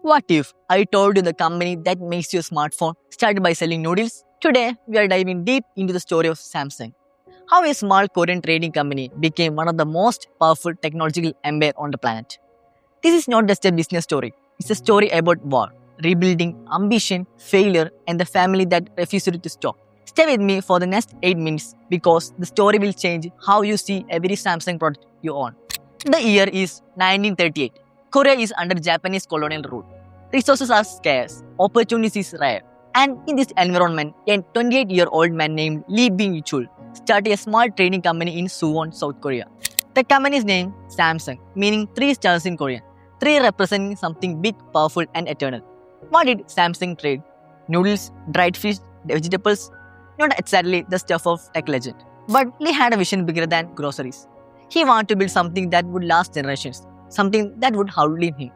What if I told you the company that makes your smartphone started by selling noodles? Today, we are diving deep into the story of Samsung. How a small Korean trading company became one of the most powerful technological empire on the planet. This is not just a business story. It's a story about war, rebuilding, ambition, failure, and the family that refused to stop. Stay with me for the next 8 minutes because the story will change how you see every Samsung product you own. The year is 1938. Korea is under Japanese colonial rule. Resources are scarce, opportunities rare. And in this environment, a 28-year-old man named Lee Byung-chul started a small trading company in Suwon, South Korea. The company is named Samsung, meaning 3 stars in Korean, 3 representing something big, powerful, and eternal. What did Samsung trade? Noodles, dried fish, vegetables? Not exactly the stuff of tech legend. But Lee had a vision bigger than groceries. He wanted to build something that would last generations, something that would outlive him.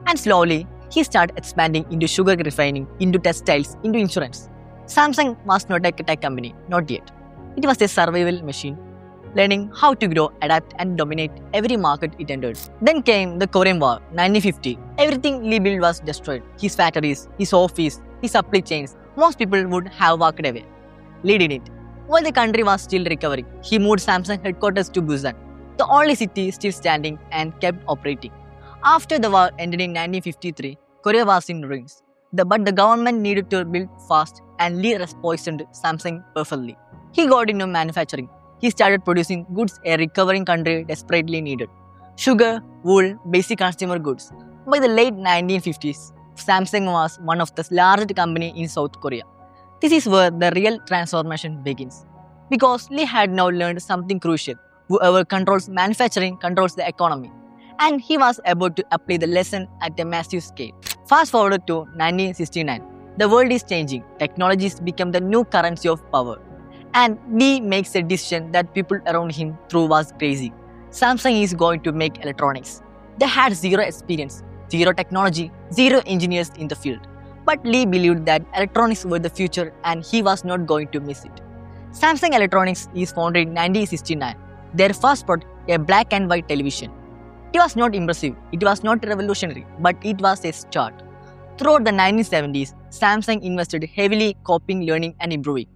And slowly, he started expanding into sugar refining, into textiles, into insurance. Samsung was not a tech company, not yet. It was a survival machine, learning how to grow, adapt, and dominate every market it entered. Then came the Korean War, 1950. Everything Lee built was destroyed. His factories, his office, his supply chains. Most people would have walked away. Lee did it. While the country was still recovering, he moved Samsung headquarters to Busan, the only city still standing and kept operating. After the war ended in 1953, Korea was in ruins. But the government needed to build fast and Lee poisoned Samsung perfectly. He got into manufacturing. He started producing goods a recovering country desperately needed. Sugar, wool, basic consumer goods. By the late 1950s, Samsung was one of the largest companies in South Korea. This is where the real transformation begins. Because Lee had now learned something crucial. Whoever controls manufacturing controls the economy. And he was about to apply the lesson at a massive scale. Fast forward to 1969. The world is changing. Technologies become the new currency of power. And Lee makes a decision that people around him thought was crazy. Samsung is going to make electronics. They had zero experience, zero technology, zero engineers in the field. But Lee believed that electronics were the future and he was not going to miss it. Samsung Electronics is founded in 1969. Their first product, a black and white television. It was not impressive, it was not revolutionary, but it was a start. Throughout the 1970s, Samsung invested heavily copying, learning, and improving.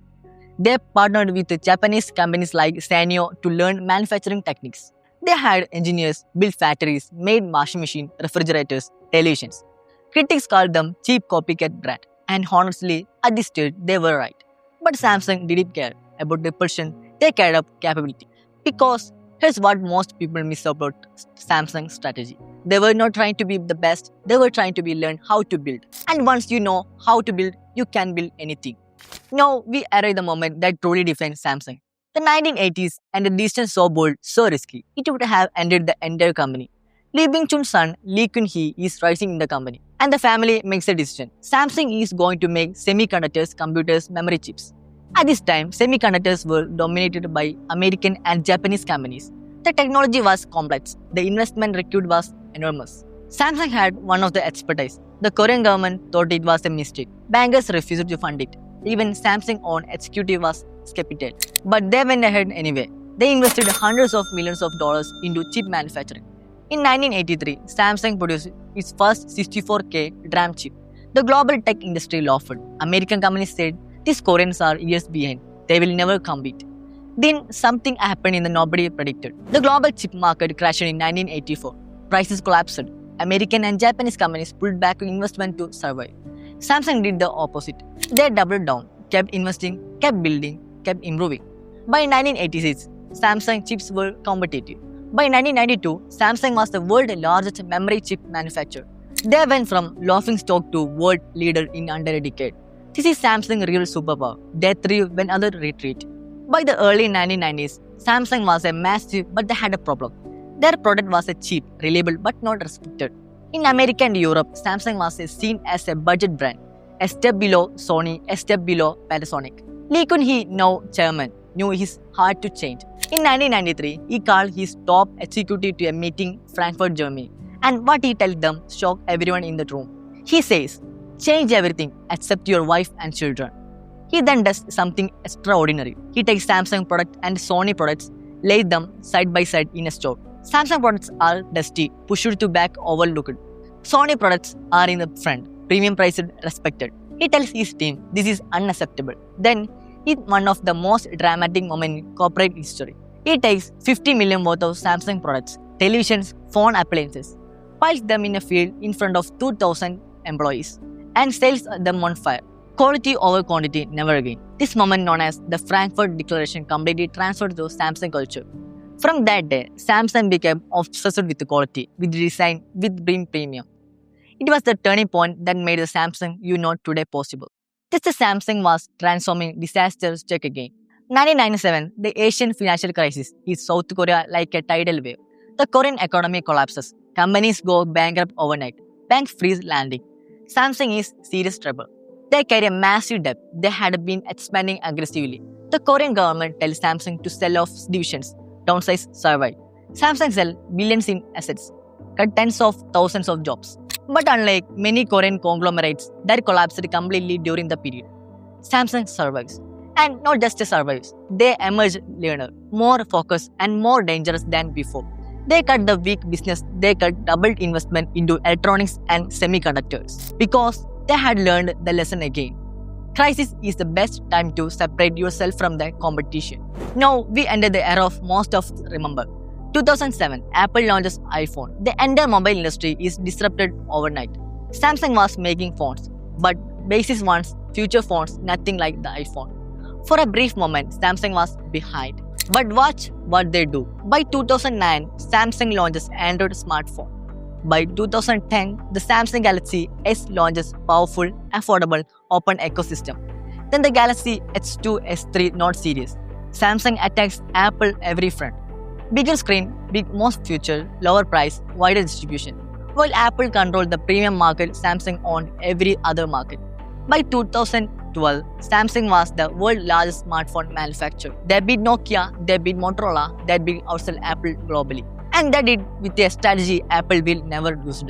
They partnered with Japanese companies like Sanyo to learn manufacturing techniques. They hired engineers, built factories, made washing machines, refrigerators, televisions. Critics called them cheap copycat brand, and honestly, at this stage, they were right. But Samsung didn't care about repulsion, they cared about capability. Because here's what most people miss about Samsung's strategy. They were not trying to be the best, they were trying to learn how to build. And once you know how to build, you can build anything. Now we arrive the moment that truly defines Samsung. The 1980s and the decision so bold, so risky, it would have ended the entire company. Lee Byung-chul's son, Lee Kun-hee, is rising in the company. And the family makes a decision. Samsung is going to make semiconductors, computers, memory chips. At this time, semiconductors were dominated by American and Japanese companies. The technology was complex. The investment required was enormous. Samsung had one of the expertise. The Korean government thought it was a mistake. Bankers refused to fund it. Even Samsung's own executive was skeptical. But they went ahead anyway. They invested hundreds of millions of dollars into chip manufacturing. In 1983, Samsung produced its first 64K DRAM chip. The global tech industry laughed. American companies said, these Koreans are years behind. They will never compete. Then something happened in the nobody predicted. The global chip market crashed in 1984. Prices collapsed. American and Japanese companies pulled back investment to survive. Samsung did the opposite. They doubled down, kept investing, kept building, kept improving. By 1986, Samsung chips were competitive. By 1992, Samsung was the world's largest memory chip manufacturer. They went from laughing stock to world leader in under a decade. This is Samsung's real superpower. They thrive when others retreat. By the early 1990s, Samsung was a massive, but they had a problem. Their product was a cheap, reliable, but not respected. In America and Europe, Samsung was seen as a budget brand, a step below Sony, a step below Panasonic. Lee Kun-hee, now chairman, knew his hard to change. In 1993, he called his top executive to a meeting in Frankfurt, Germany. And what he tells them shocked everyone in the room. He says, change everything except your wife and children. He then does something extraordinary. He takes Samsung products and Sony products, lays them side by side in a store. Samsung products are dusty, pushed to back, overlooked. Sony products are in the front, premium priced, respected. He tells his team this is unacceptable. Then, in one of the most dramatic moments in corporate history, he takes 50 million worth of Samsung products, televisions, phone appliances, piles them in a field in front of 2,000 employees, and sells them on fire. Quality over quantity, never again. This moment, known as the Frankfurt Declaration, completely transferred to Samsung culture. From that day, Samsung became obsessed with quality, with design, with being premium. It was the turning point that made the Samsung you know today possible. Just as Samsung was transforming disaster check again. 1997, the Asian financial crisis hit South Korea like a tidal wave. The Korean economy collapses. Companies go bankrupt overnight. Banks freeze landing. Samsung is serious trouble. They carry a massive debt. They had been expanding aggressively. The Korean government tells Samsung to sell off divisions, downsize, survive. Samsung sell billions in assets, cut tens of thousands of jobs. But unlike many Korean conglomerates that collapsed completely during the period, Samsung survives. And not just survives, they emerge leaner, more focused, and more dangerous than before. They cut the weak business, they cut doubled investment into electronics and semiconductors because they had learned the lesson again. Crisis is the best time to separate yourself from the competition. Now we enter the era of most of us remember. 2007, Apple launches iPhone. The entire mobile industry is disrupted overnight. Samsung was making phones, but basis ones, future phones, nothing like the iPhone. For a brief moment, Samsung was behind. But watch what they do. By 2009, Samsung launches Android smartphone. By 2010, the Samsung Galaxy S launches powerful, affordable, open ecosystem. Then the Galaxy S2, S3 Note series. Samsung attacks Apple every front. Bigger screen, most feature, lower price, wider distribution. While Apple controlled the premium market, Samsung owned every other market. By 2012, Samsung was the world's largest smartphone manufacturer. They beat Nokia, they beat Motorola, they beat outsell Apple globally. And they did with a strategy Apple will never use.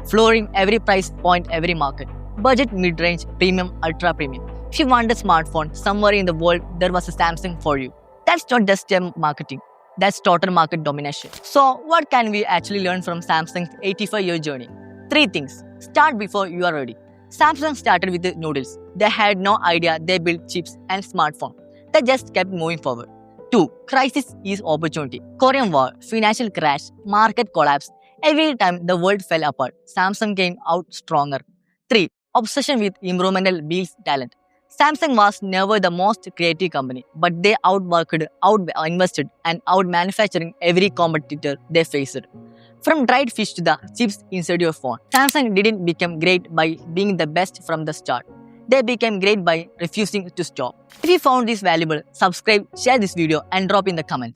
Flooring every price point, every market. Budget, mid-range, premium, ultra-premium. If you want a smartphone, somewhere in the world, there was a Samsung for you. That's not just a marketing. That's total market domination. So, what can we actually learn from Samsung's 85-year journey? 3 things. Start before you are ready. Samsung started with the Noodles. They had no idea they built chips and smartphone. They just kept moving forward. 2. Crisis is opportunity. Korean War, financial crash, market collapse. Every time the world fell apart, Samsung came out stronger. 3. Obsession with improvement builds talent. Samsung was never the most creative company, but they outworked, out-invested, and out-manufacturing every competitor they faced. From dried fish to the chips inside your phone, Samsung didn't become great by being the best from the start. They became great by refusing to stop. If you found this valuable, subscribe, share this video, and drop in the comments.